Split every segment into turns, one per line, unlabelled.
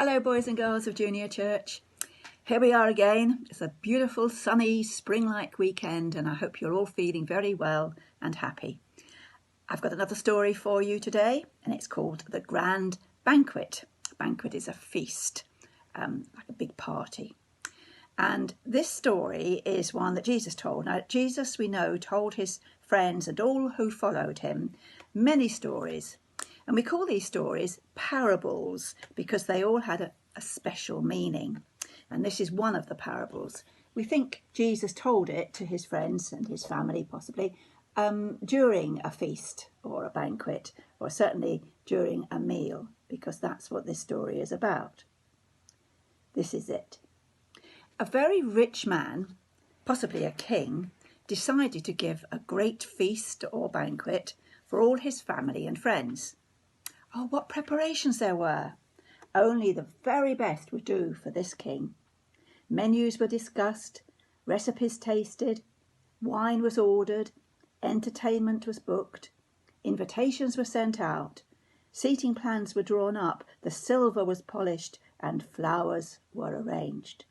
Hello boys and girls of Junior Church. Here we are again. It's a beautiful sunny spring-like weekend and I hope you're all feeling very well and happy. I've got another story for you today and it's called The Grand Banquet. A banquet is a feast, like a big party. And this story is one that Jesus told. Now Jesus, we know, told his friends and all who followed him many stories. And we call these stories parables because they all had a special meaning. And this is one of the parables. We think Jesus told it to his friends and his family possibly during a feast or a banquet, or certainly during a meal, because that's what this story is about. This is it. A very rich man, possibly a king, decided to give a great feast or banquet for all his family and friends. Oh, what preparations there were! Only the very best would do for this king. Menus were discussed, recipes tasted, wine was ordered, entertainment was booked, invitations were sent out, seating plans were drawn up, the silver was polished, and flowers were arranged.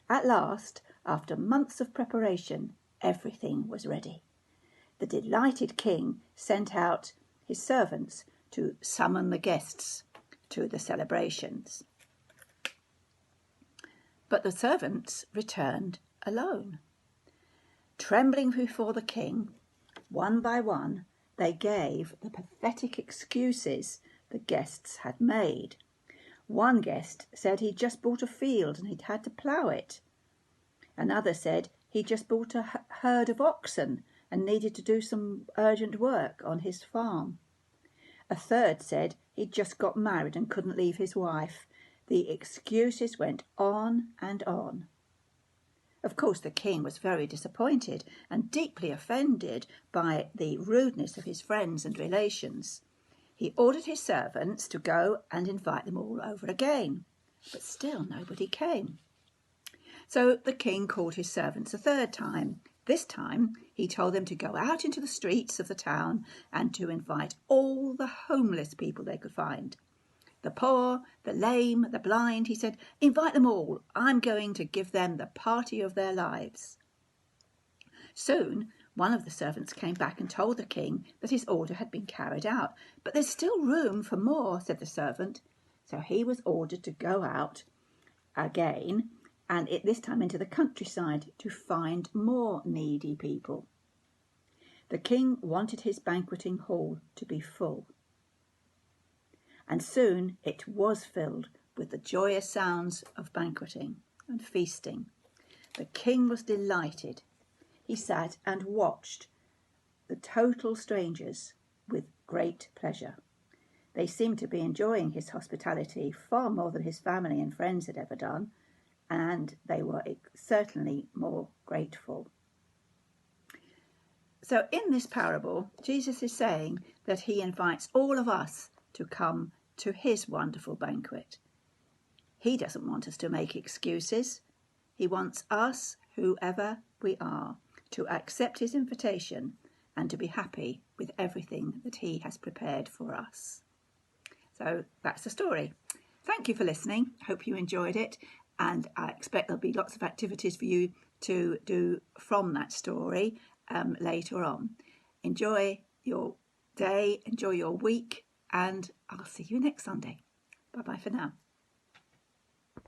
At last, after months of preparation, everything was ready. The delighted king sent out his servants to summon the guests to the celebrations. But the servants returned alone. Trembling before the king, one by one, they gave the pathetic excuses the guests had made. One guest said he'd just bought a field and he'd had to plough it. Another said he'd just bought a herd of oxen and needed to do some urgent work on his farm. A third said he'd just got married and couldn't leave his wife. The excuses went on and on. Of course, the king was very disappointed and deeply offended by the rudeness of his friends and relations. He ordered his servants to go and invite them all over again, but still nobody came. So the king called his servants a third time. This time, he told them to go out into the streets of the town and to invite all the homeless people they could find. The poor, the lame, the blind, he said, invite them all. I'm going to give them the party of their lives. Soon, one of the servants came back and told the king that his order had been carried out. But there's still room for more, said the servant. So he was ordered to go out again, and this time into the countryside to find more needy people. The king wanted his banqueting hall to be full. And soon it was filled with the joyous sounds of banqueting and feasting. The king was delighted. He sat and watched the total strangers with great pleasure. They seemed to be enjoying his hospitality far more than his family and friends had ever done, and they were certainly more grateful. So in this parable, Jesus is saying that he invites all of us to come to his wonderful banquet. He doesn't want us to make excuses. He wants us, whoever we are, to accept his invitation and to be happy with everything that he has prepared for us. So that's the story. Thank you for listening. Hope you enjoyed it. And I expect there'll be lots of activities for you to do from that story later on. Enjoy your day, enjoy your week, and I'll see you next Sunday. Bye-bye for now.